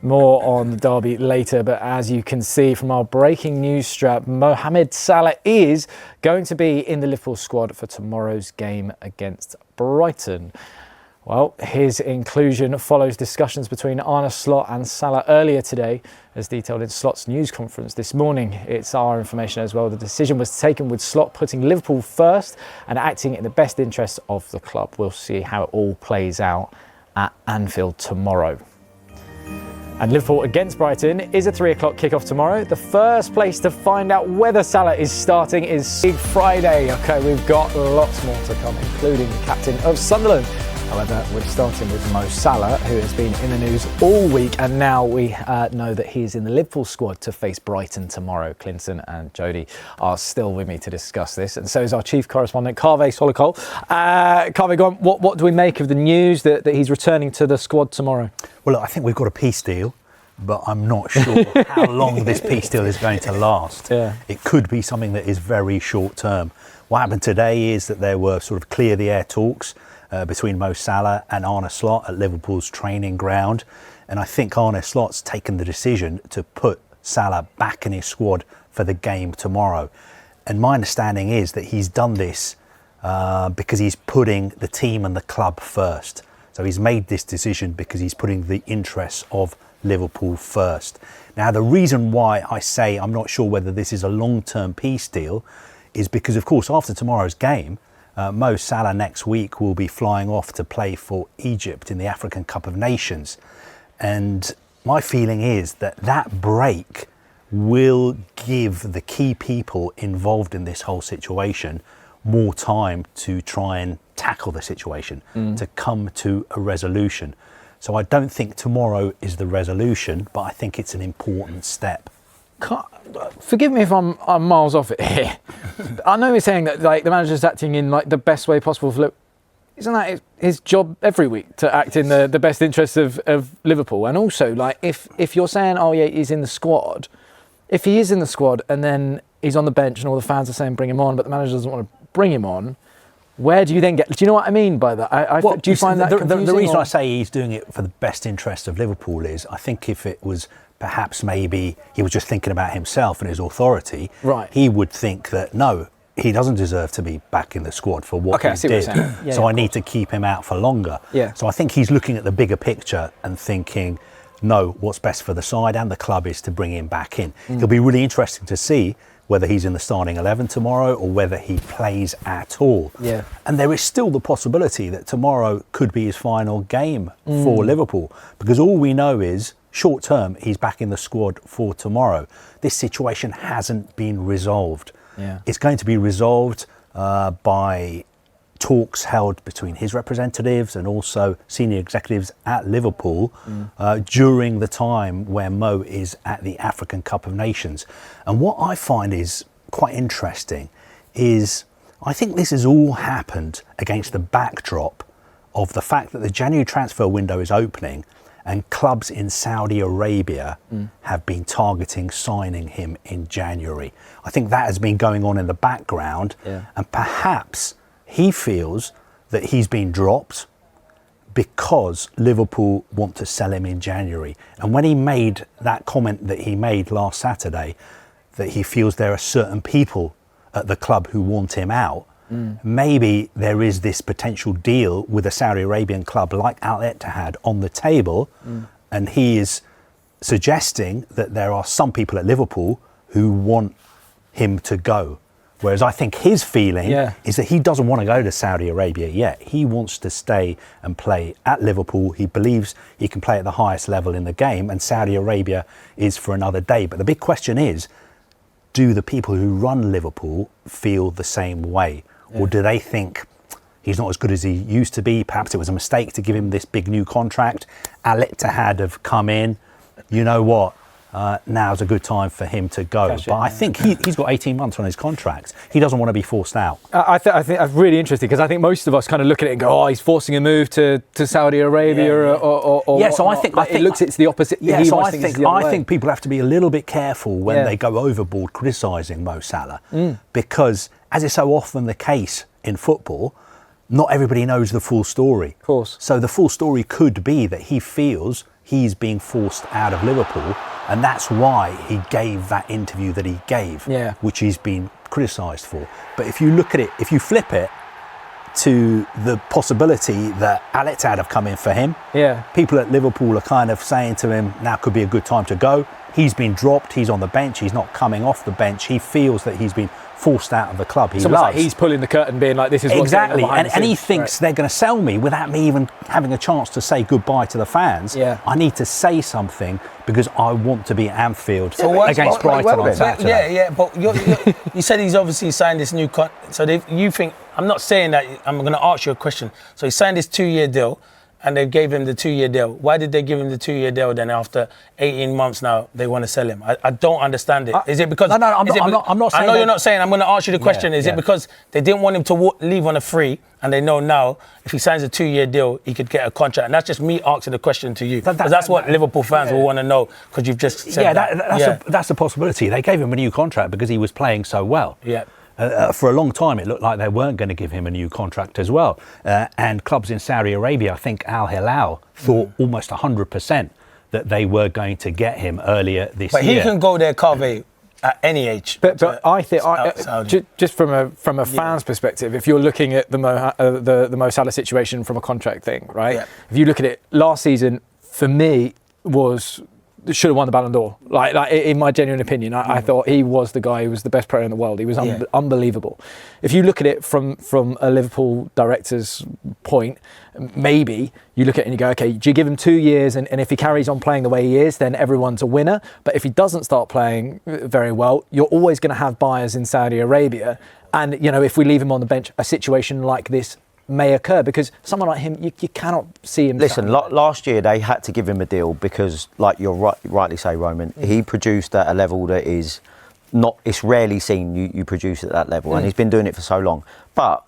More on the derby later, but as you can see from our breaking news strap, Mohamed Salah is going to be in the Liverpool squad for tomorrow's game against Brighton. Well, his inclusion follows discussions between Arne Slot and Salah earlier today, as detailed in Slot's news conference this morning. It's our information as well. The decision was taken with Slot putting Liverpool first and acting in the best interests of the club. We'll see how it all plays out at Anfield tomorrow. And Liverpool against Brighton is a 3 o'clock kickoff tomorrow. The first place to find out whether Salah is starting is Big Friday. OK, we've got lots more to come, including the captain of Sunderland. However, we're starting with Mo Salah, who has been in the news all week, and now we know that he is in the Liverpool squad to face Brighton tomorrow. Clinton and Jody are still with me to discuss this, and so is our chief correspondent, Kaveh Solokol. Kaveh, go on. What do we make of the news that he's returning to the squad tomorrow? Well, look, I think we've got a peace deal, but I'm not sure how long this peace deal is going to last. Yeah. It could be something that is very short term. What happened today is that there were sort of clear the air talks between Mo Salah and Arne Slot at Liverpool's training ground. And I think Arne Slot's taken the decision to put Salah back in his squad for the game tomorrow. And my understanding is that he's done this because he's putting the team and the club first. So he's made this decision because he's putting the interests of Liverpool first. Now, the reason why I say I'm not sure whether this is a long-term peace deal is because, of course, after tomorrow's game, Mo Salah next week will be flying off to play for Egypt in the African Cup of Nations. And my feeling is that that break will give the key people involved in this whole situation more time to try and tackle the situation, to come to a resolution. So I don't think tomorrow is the resolution, but I think it's an important step. Forgive me if I'm miles off it here. I know you're saying that the manager's acting in the best way possible for Liverpool. Isn't that his job every week, to act in the best interests of Liverpool? And also, if you're saying, oh yeah, he's in the squad, if he is in the squad and then he's on the bench and all the fans are saying bring him on, but the manager doesn't want to bring him on, where do you then get? Do you know what I mean by that? Do you find that confusing? The reason I say he's doing it for the best interest of Liverpool is, I think if it was perhaps maybe he was just thinking about himself and his authority, right, he would think that no, he doesn't deserve to be back in the squad for what he did. So I need to keep him out for longer. Yeah. So I think he's looking at the bigger picture and thinking, no, what's best for the side and the club is to bring him back in. It'll be really interesting to see whether he's in the starting 11 tomorrow or whether he plays at all. Yeah. And there is still the possibility that tomorrow could be his final game for Liverpool, because all we know is short term he's back in the squad for tomorrow. This situation hasn't been resolved. Yeah. It's going to be resolved by talks held between his representatives and also senior executives at Liverpool during the time where Mo is at the African Cup of Nations. And what I find is quite interesting is I think this has all happened against the backdrop of the fact that the January transfer window is opening and clubs in Saudi Arabia have been targeting signing him in January. I think that has been going on in the background, and perhaps he feels that he's been dropped because Liverpool want to sell him in January. And when he made that comment that he made last Saturday, that he feels there are certain people at the club who want him out, maybe there is this potential deal with a Saudi Arabian club like Al Ittihad on the table, and he is suggesting that there are some people at Liverpool who want him to go. Whereas I think his feeling is that he doesn't want to go to Saudi Arabia yet. He wants to stay and play at Liverpool. He believes he can play at the highest level in the game, and Saudi Arabia is for another day. But the big question is, do the people who run Liverpool feel the same way? Or do they think he's not as good as he used to be? Perhaps it was a mistake to give him this big new contract. Al Ittihad have come in. You know what? Now's a good time for him to go. But I think he's got 18 months on his contract. He doesn't want to be forced out. I think that's really interesting, because I think most of us kind of look at it and go, oh, he's forcing a move to Saudi Arabia or so I think it looks it's the opposite. So I think people have to be a little bit careful when they go overboard criticising Mo Salah, because as is so often the case in football, not everybody knows the full story. Of course. So the full story could be that he feels he's being forced out of Liverpool, and that's why he gave that interview that he gave, which he's been criticised for. But if you look at it, if you flip it to the possibility that Al-Ittihad have come in for him, people at Liverpool are kind of saying to him, now could be a good time to go. He's been dropped, he's on the bench, he's not coming off the bench. He feels that he's been forced out of the club he loves. Like he's pulling the curtain, being like, this is what's going on behind the scenes. And he thinks they're going to sell me without me even having a chance to say goodbye to the fans. I need to say something because I want to be at Anfield against Brighton on Saturday. But you said he's obviously signed this new contract. So you think, I'm not saying that, I'm going to ask you a question. So he signed this 2-year deal, and they gave him the 2-year deal. Why did they give him the 2-year deal then after 18 months now they want to sell him? I don't understand it. Is it because... No, I'm not saying I know you're not saying. I'm going to ask you the question. Is it because they didn't want him to leave on a free, and they know now if he signs a 2-year deal, he could get a contract? And that's just me asking the question to you. Because that's what Liverpool fans will want to know, because you've just said that. That's a possibility. They gave him a new contract because he was playing so well. For a long time, it looked like they weren't going to give him a new contract as well. And clubs in Saudi Arabia, I think Al Hilal thought almost 100% that they were going to get him earlier this year. But he can go there, Carve, at any age. But I think, just from a fan's perspective, if you're looking at the Mo Salah situation from a contract thing, right? If you look at it, last season, for me, should have won the Ballon d'Or. Like in my genuine opinion, I thought he was the guy who was the best player in the world. He was unbelievable. If you look at it from a Liverpool director's point, maybe you look at it and you go, okay, do you give him 2 years, and if he carries on playing the way he is, then everyone's a winner. But if he doesn't start playing very well, you're always going to have buyers in Saudi Arabia. And, if we leave him on the bench, a situation like this may occur, because someone like him, you cannot see him. Listen, last year they had to give him a deal because, like you're rightly say, Roman, he produced at a level that is not. It's rarely seen you produce at that level, and he's been doing it for so long. But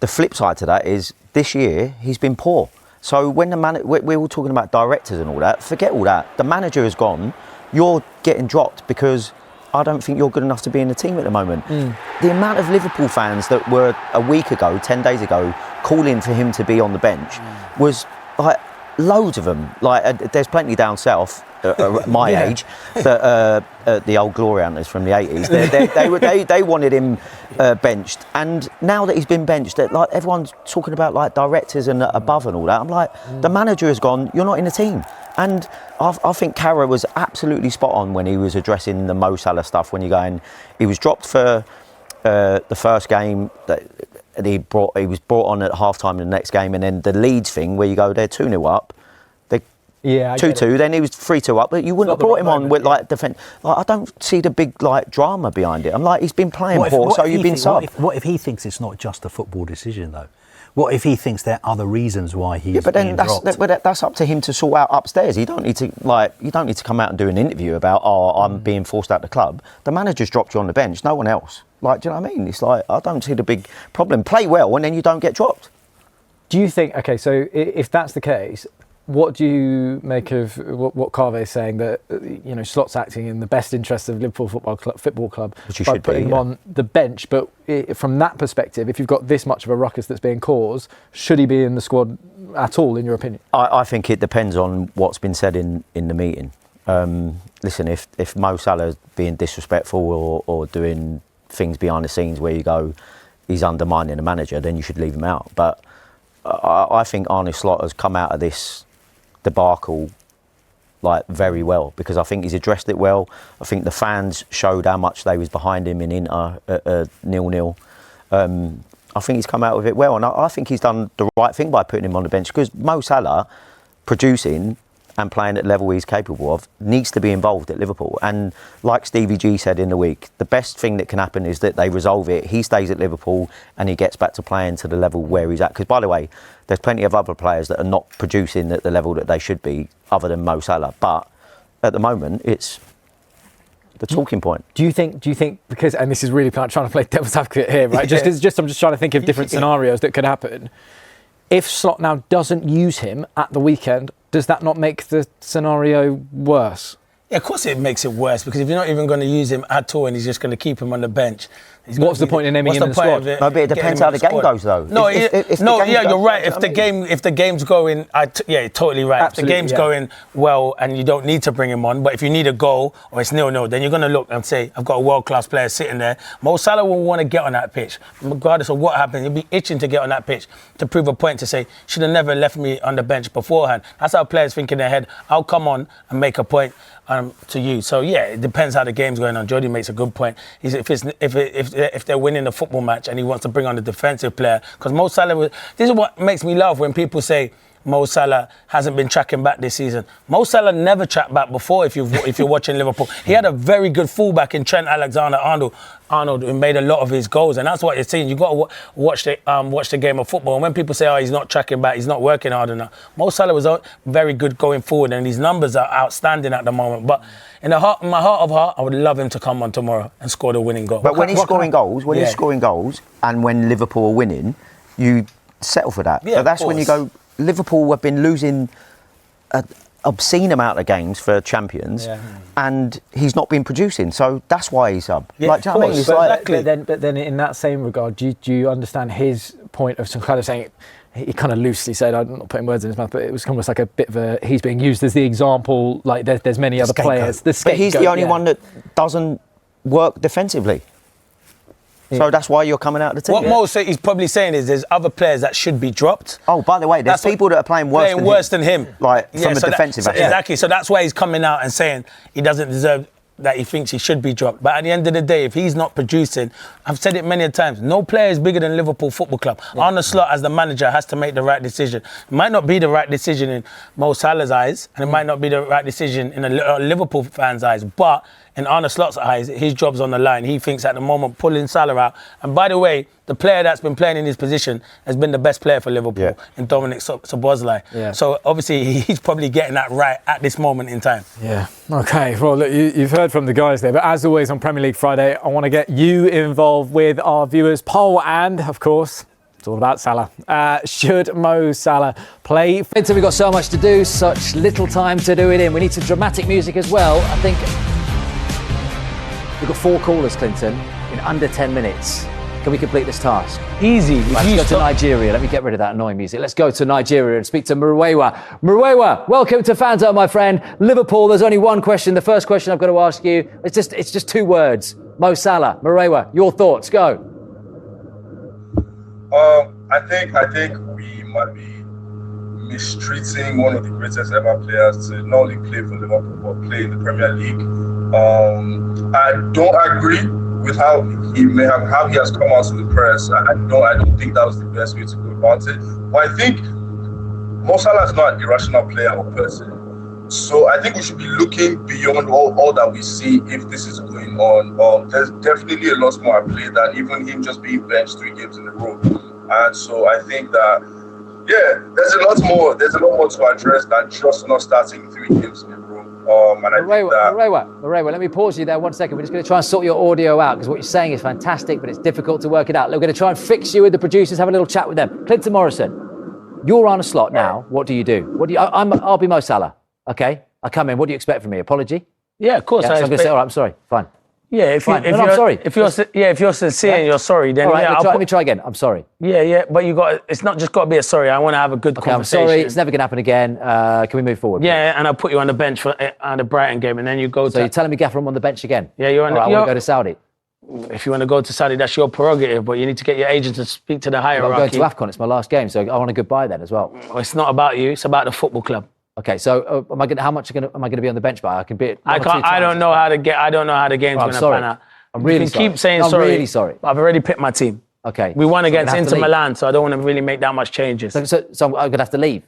the flip side to that is this year he's been poor. So when we're all talking about directors and all that, forget all that. The manager has gone. You're getting dropped because I don't think you're good enough to be in the team at the moment. The amount of Liverpool fans that were a week ago, 10 days ago, calling for him to be on the bench was like loads of them. Like there's plenty down south, my age, that the old glory hunters from the 80s. They wanted him benched, and now that he's been benched, like everyone's talking about like directors and above and all that. I'm like, the manager has gone. You're not in the team. And I think Carra was absolutely spot on when he was addressing the Mo Salah stuff. When you're going, he was dropped for the first game. He was brought on at half time in the next game, and then the Leeds thing where you go, they're 2-0 up. 2-2, then he was 3-2 up, but you wouldn't have brought him on with like defence. Like, I don't see the big like drama behind it. I'm like, he's been playing poor, so you've been subbed. What if he thinks it's not just a football decision though? What if he thinks there are other reasons why he's being dropped? That's up to him to sort out upstairs. You don't need to come out and do an interview about, I'm being forced out the club. The manager's dropped you on the bench, no one else. Like, do you know what I mean? It's like, I don't see the big problem. Play well and then you don't get dropped. Do you think, okay, so if that's the case, what do you make of what Carve is saying, that Slot's acting in the best interest of Liverpool Football Club by putting him on the bench? But from that perspective, if you've got this much of a ruckus that's being caused, should he be in the squad at all, in your opinion? I think it depends on what's been said in the meeting. Listen, if Mo Salah's being disrespectful or doing things behind the scenes where you go, he's undermining the manager, then you should leave him out. But I think Arne Slot has come out of this debacle like very well, because I think he's addressed it well. I think the fans showed how much they was behind him in Inter at 0-0. I think he's come out with it well, and I think he's done the right thing by putting him on the bench, because Mo Salah producing and playing at level he's capable of needs to be involved at Liverpool. And like Stevie G said in the week, the best thing that can happen is that they resolve it. He stays at Liverpool and he gets back to playing to the level where he's at. Because, by the way, there's plenty of other players that are not producing at the level that they should be, other than Mo Salah. But at the moment, it's the talking point. Do you think because, and this is really trying to play devil's advocate here, right? I'm just trying to think of different scenarios that could happen. If Slot now doesn't use him at the weekend, does that not make the scenario worse? Yeah, of course it makes it worse, because if you're not even going to use him at all and he's just going to keep him on the bench, What's the point in naming him in the squad? No, but it depends how the game goes, though. No, you're right. If the game's going, totally right. Absolutely, if the game's going well and you don't need to bring him on, but if you need a goal or it's 0-0, then you're going to look and say, I've got a world-class player sitting there. Mo Salah will want to get on that pitch, regardless of what happens. He'll be itching to get on that pitch to prove a point, to say, should have never left me on the bench beforehand. That's how players think in their head. I'll come on and make a point to you. So it depends how the game's going on. Jody makes a good point. If they're winning the football match and he wants to bring on the defensive player, because Mo Salah, this is what makes me laugh when people say Mo Salah hasn't been tracking back this season. Mo Salah never tracked back before. If you're watching Liverpool, he had a very good fullback in Trent Alexander-Arnold, who made a lot of his goals, and that's what you're seeing. You got to watch the game of football. And when people say, he's not tracking back, he's not working hard enough, Mo Salah was very good going forward, and his numbers are outstanding at the moment. But in my heart of heart, I would love him to come on tomorrow and score the winning goal. But when he's scoring goals, and when Liverpool are winning, you settle for that. Yeah, so that's when you go. Liverpool have been losing an obscene amount of games for champions, and he's not been producing. So that's why he's sub. Yeah, But then in that same regard, do you understand his point of some kind of saying, he kind of loosely said, I'm not putting words in his mouth, but it was almost like a bit of he's being used as the example, like there's many other players. But he's the only one that doesn't work defensively. So that's why you're coming out of the team. What Mo he's probably saying is there's other players that should be dropped. Oh, by the way, there's people that are playing worse than him. Like, from the defensive aspect. Exactly. So that's why he's coming out and saying he doesn't deserve, that he thinks he should be dropped. But at the end of the day, if he's not producing, I've said it many times, no player is bigger than Liverpool Football Club. Arne Slot, as the manager, has to make the right decision. It might not be the right decision in Mo Salah's eyes, and it might not be the right decision in a Liverpool fan's eyes, but in Arne Slot's eyes, his job's on the line. He thinks at the moment pulling Salah out. And by the way, the player that's been playing in his position has been the best player for Liverpool in Dominic Szoboszlai. Yeah. So obviously he's probably getting that right at this moment in time. Yeah. Okay. Well, look, you've heard from the guys there, but as always on Premier League Friday, I want to get you involved with our viewers' poll, and of course, it's all about Salah. Should Mo Salah play? We've got so much to do, such little time to do it in. We need some dramatic music as well. I think we've got 4 callers, Clinton, in under 10 minutes. Can we complete this task? Easy. Right, let's go to Nigeria. Let me get rid of that annoying music. Let's go to Nigeria and speak to Murewa. Murewa, welcome to Fan Zone, my friend. Liverpool, there's only one question. The first question I've got to ask you, it's just 2 words. Mo Salah. Murewa, your thoughts, go. I think we might be mistreating one of the greatest ever players to not only play for Liverpool but play in the Premier League. I don't agree with how he has come out to the press. I don't think that was the best way to go about it. But I think Mo Salah is not an irrational player or person. So I think we should be looking beyond all that we see if this is going on. There's definitely a lot more at play than even him just being benched 3 games in a row. And so I think that, there's a lot more to address than just not starting 3 games in a row. Murewa, let me pause you there 1 second. We're just going to try and sort your audio out, because what you're saying is fantastic, but it's difficult to work it out. We're going to try and fix you with the producers, have a little chat with them. Clinton Morrison, you're on a slot now. What do you do? I'll be Mo Salah. Okay, I come in. What do you expect from me? Apology? Yeah, of course. So I'm going to say, all right, I'm sorry. Fine. Yeah, if you're sorry. If you're sincere and you're sorry, then all right, let me try again. I'm sorry. Yeah, but it's not just got to be a sorry. I want to have a good conversation. I'm sorry. It's never going to happen again. Can we move forward? Yeah, please? And I'll put you on the bench for the Brighton game, and then you go. So you're telling me, Gaffer, I'm on the bench again? Yeah, you're on. All right, I want to go to Saudi. If you want to go to Saudi, that's your prerogative, but you need to get your agent to speak to the hierarchy. I'm going to AFCON. It's my last game, so I want a goodbye then as well. Well, it's not about you. It's about the football club. Okay, so how much am I going to be on the bench by? I can be. I don't know how the game's going to pan out. I'm really sorry. Keep saying sorry. I'm really sorry. I've already picked my team. Okay. We won against Inter Milan, so I don't want to really make that much changes. So I'm going to have to leave?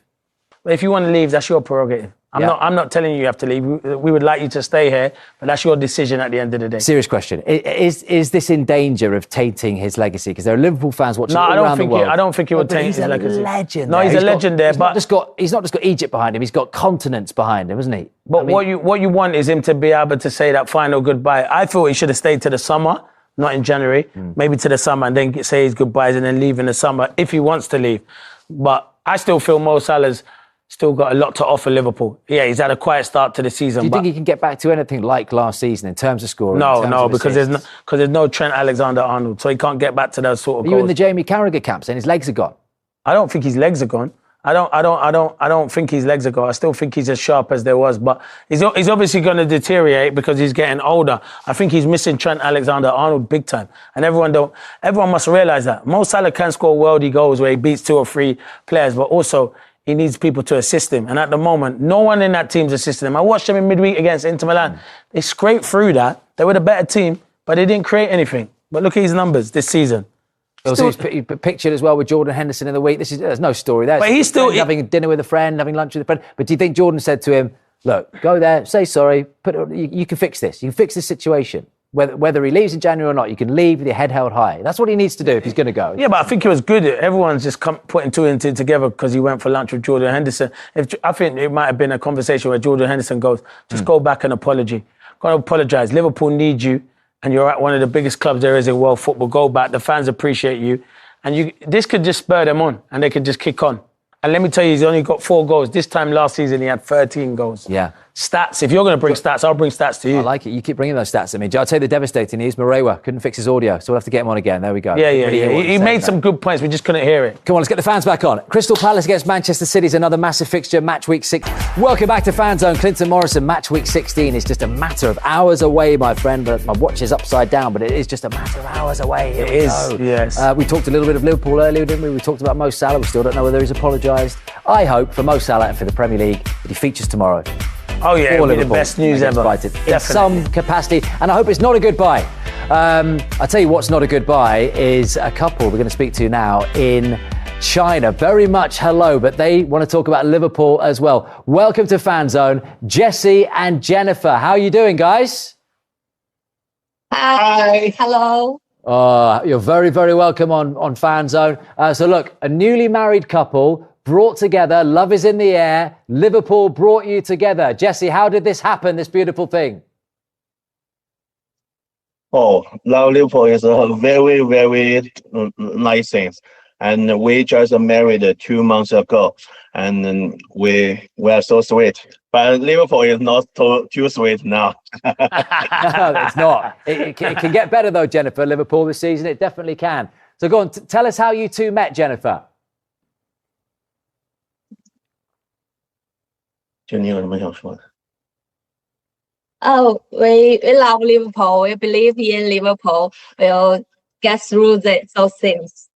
But if you want to leave, that's your prerogative. I'm not telling you have to leave. We would like you to stay here, but that's your decision at the end of the day. Serious question. Is this in danger of tainting his legacy? Because there are Liverpool fans watching all around the world. I don't think it would taint his legacy. He's a legend. No, he's a legend there. But he's not just got Egypt behind him, he's got continents behind him, isn't he? But what you want is him to be able to say that final goodbye. I thought he should have stayed to the summer, not in January, maybe to the summer, and then say his goodbyes and then leave in the summer if he wants to leave. But I still feel Mo Salah's still got a lot to offer Liverpool. Yeah, he's had a quiet start to the season. Do you think he can get back to anything like last season in terms of scoring? No, because there's no Trent Alexander-Arnold, so he can't get back to those sort of goals. Are you in the Jamie Carragher camp saying his legs are gone? I don't think his legs are gone. I don't think his legs are gone. I still think he's as sharp as there was, but he's obviously going to deteriorate because he's getting older. I think he's missing Trent Alexander-Arnold big time, and everyone must realise that. Mo Salah can score worldy goals where he beats 2 or 3 players, but also he needs people to assist him. And at the moment, no one in that team's assisting him. I watched them in midweek against Inter Milan. They scraped through that. They were the better team, but they didn't create anything. But look at his numbers this season. Also, he's pictured as well with Jordan Henderson in the week. There's no story there. But he's still having dinner with a friend, having lunch with a friend. But do you think Jordan said to him, "Look, go there, say sorry, you can fix this. You can fix this situation. Whether he leaves in January or not, you can leave with your head held high." That's what he needs to do if he's going to go. Yeah, but I think it was good. Everyone's just putting 2 and 2 together because he went for lunch with Jordan Henderson. I think it might have been a conversation where Jordan Henderson goes, "Just go back and apologise. Liverpool need you, and you're at one of the biggest clubs there is in world football. Go back. The fans appreciate you." And this could just spur them on and they could just kick on. And let me tell you, he's only got 4 goals. This time last season, he had 13 goals. Yeah. Stats. If you're going to bring stats, I'll bring stats to you. I like it. You keep bringing those stats at me. I'll tell you the devastating news. Moreira couldn't fix his audio, so we'll have to get him on again. There we go. Yeah. He made some good points. We just couldn't hear it. Come on, let's get the fans back on. Crystal Palace against Manchester City is another massive fixture, match week 6. Welcome back to Fan Zone. Clinton Morrison, match week 16 is just a matter of hours away, my friend. But my watch is upside down, but it is just a matter of hours away. It is, yes. We talked a little bit of Liverpool earlier, didn't we? We talked about Mo Salah. We still don't know whether he's apologised. I hope for Mo Salah and for the Premier League that he features tomorrow. Oh, yeah, it'll be the best news ever. Brighton, in some capacity. And I hope it's not a goodbye. I'll tell you what's not a goodbye is a couple we're going to speak to now in China. Very much hello, but they want to talk about Liverpool as well. Welcome to Fan Zone, Jesse and Jennifer. How are you doing, guys? Hi. Hello. You're very, very welcome on Fan Zone. So look, a newly married couple brought together, love is in the air, Liverpool brought you together. Jesse, how did this happen, this beautiful thing? Oh, now Liverpool is a very, very nice thing. And we just married 2 months ago, and we are so sweet. But Liverpool is not too sweet now. No, it's not. It can get better though, Jennifer. Liverpool this season, it definitely can. So go on, tell us how you two met, Jennifer. Oh, we love Liverpool. We believe in Liverpool. We'll get through those things.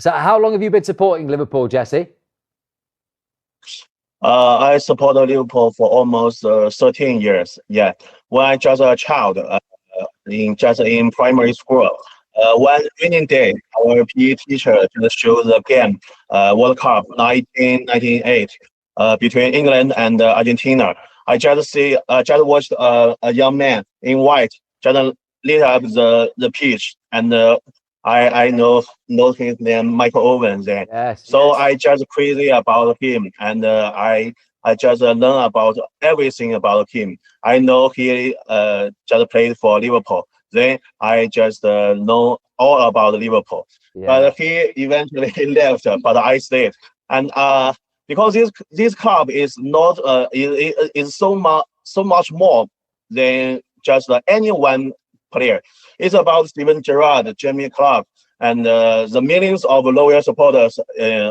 So how long have you been supporting Liverpool, Jesse? I support Liverpool for almost 13 years. Yeah, when I was a child, in primary school, one winning day, our PE teacher just showed the game, World Cup 1998, between England and Argentina. I just watched a young man in white just lit up the pitch, and I know his name, Michael Owen then. Yes, so yes. I just crazy about him, and I just learn about everything about him. I know he just played for Liverpool. Then I just know all about Liverpool. Yeah. But he eventually left, but I stayed. And because this club is not is so much more than just any one player. It's about Steven Gerrard, Jamie Clark, and the millions of loyal supporters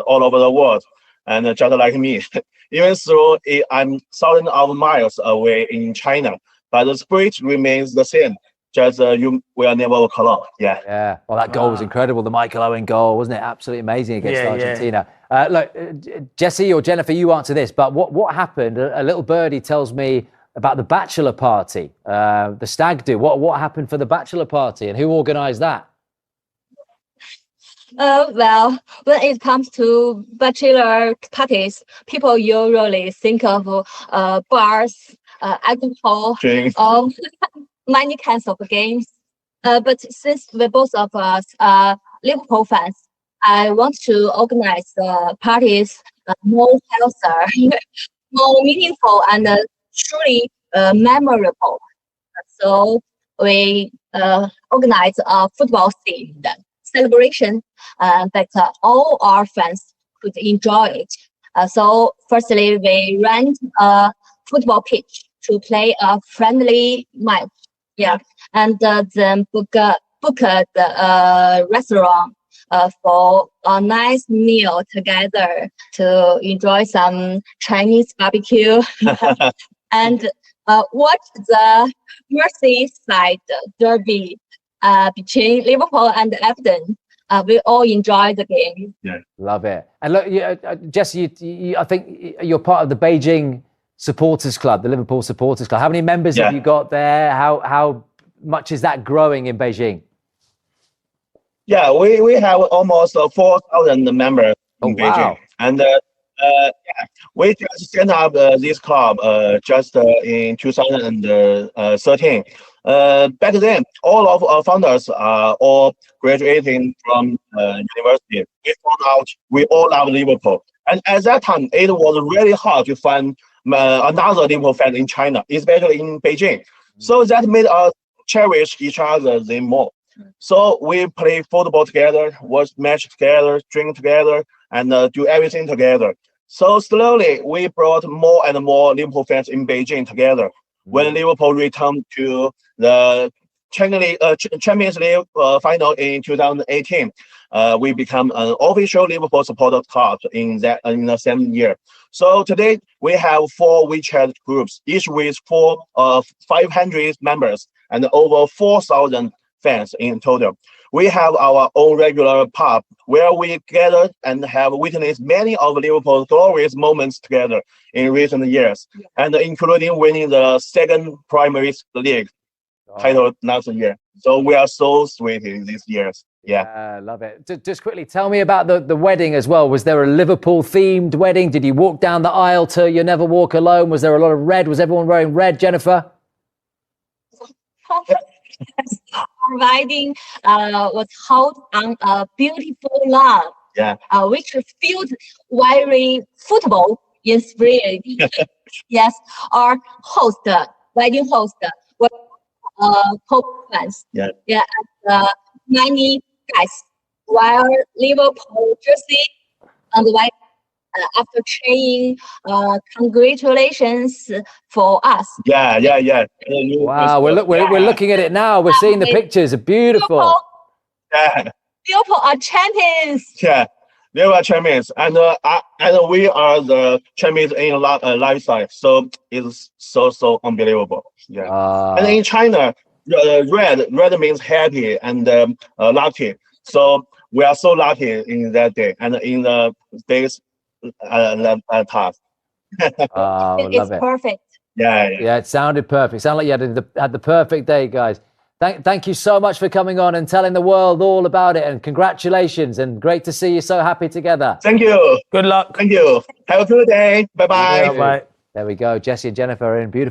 all over the world, and just like me. Even though I'm thousands of miles away in China, but the spirit remains the same. Just you will never collapse. Yeah. Yeah. Well, that goal was incredible. The Michael Owen goal, wasn't it? Absolutely amazing against Argentina. Yeah. Look, Jesse or Jennifer, you answer this. But what happened? A little birdie tells me about the bachelor party, the stag do. What happened for the bachelor party, and who organised that? Well, when it comes to bachelor parties, people usually think of bars, alcohol, or many kinds of games. But since we both of us are Liverpool fans, I want to organize parties more healthier, more meaningful, and truly memorable. So we organize a football-themed celebration that all our fans could enjoy it. So firstly, we rent a football pitch to play a friendly match. Yeah, and then book the restaurant for a nice meal together to enjoy some Chinese barbecue and watch the Merseyside derby between Liverpool and Everton. We all enjoy the game. Yeah, love it. And look, Jesse, I think you're part of the Beijing Supporters Club, the Liverpool Supporters Club. How many members have you got there? How much is that growing in Beijing? Yeah, we have almost 4,000 members in Beijing, and we just set up this club just in 2013. Back then, all of our founders are all graduating from university. We found out we all love Liverpool, and at that time, it was really hard to find another Liverpool fan in China, especially in Beijing. So that made us cherish each other then more. So we play football together, watch match together, drink together, and do everything together. So slowly, we brought more and more Liverpool fans in Beijing together. When Liverpool returned to the Champions League final in 2018, we become an official Liverpool supporter club in the same year. So today we have 4 WeChat groups, each with 500 members and over 4,000 fans in total. We have our own regular pub where we gather and have witnessed many of Liverpool's glorious moments together in recent years, and including winning the 2nd Premier League title last year. So we are so sweet in these years. Yeah, love it. Just quickly, tell me about the wedding as well. Was there a Liverpool-themed wedding? Did you walk down the aisle to "You Never Walk Alone"? Was there a lot of red? Was everyone wearing red, Jennifer? Our wedding was held on a beautiful lawn, which feels very football inspired. Yes, our wedding host was Pope fans. And many guys wear Liverpool jersey and white. After saying congratulations for us. Yeah. Wow, we're looking at it now. We're seeing the pictures. Beautiful. Liverpool are champions. Yeah, they are champions, and we are the champions in lifestyle. So it's so unbelievable. Yeah. And in China, red means happy and lucky. So we are so lucky in that day, and in the days. Task. It's perfect. Yeah, it sounded perfect. Sounded like you had the perfect day, guys. Thank you so much for coming on and telling the world all about it, and congratulations, and great to see you so happy together. Thank you. Good luck. Thank you. Have a good day. Bye-bye. Bye. There we go. Jesse and Jennifer are in beautiful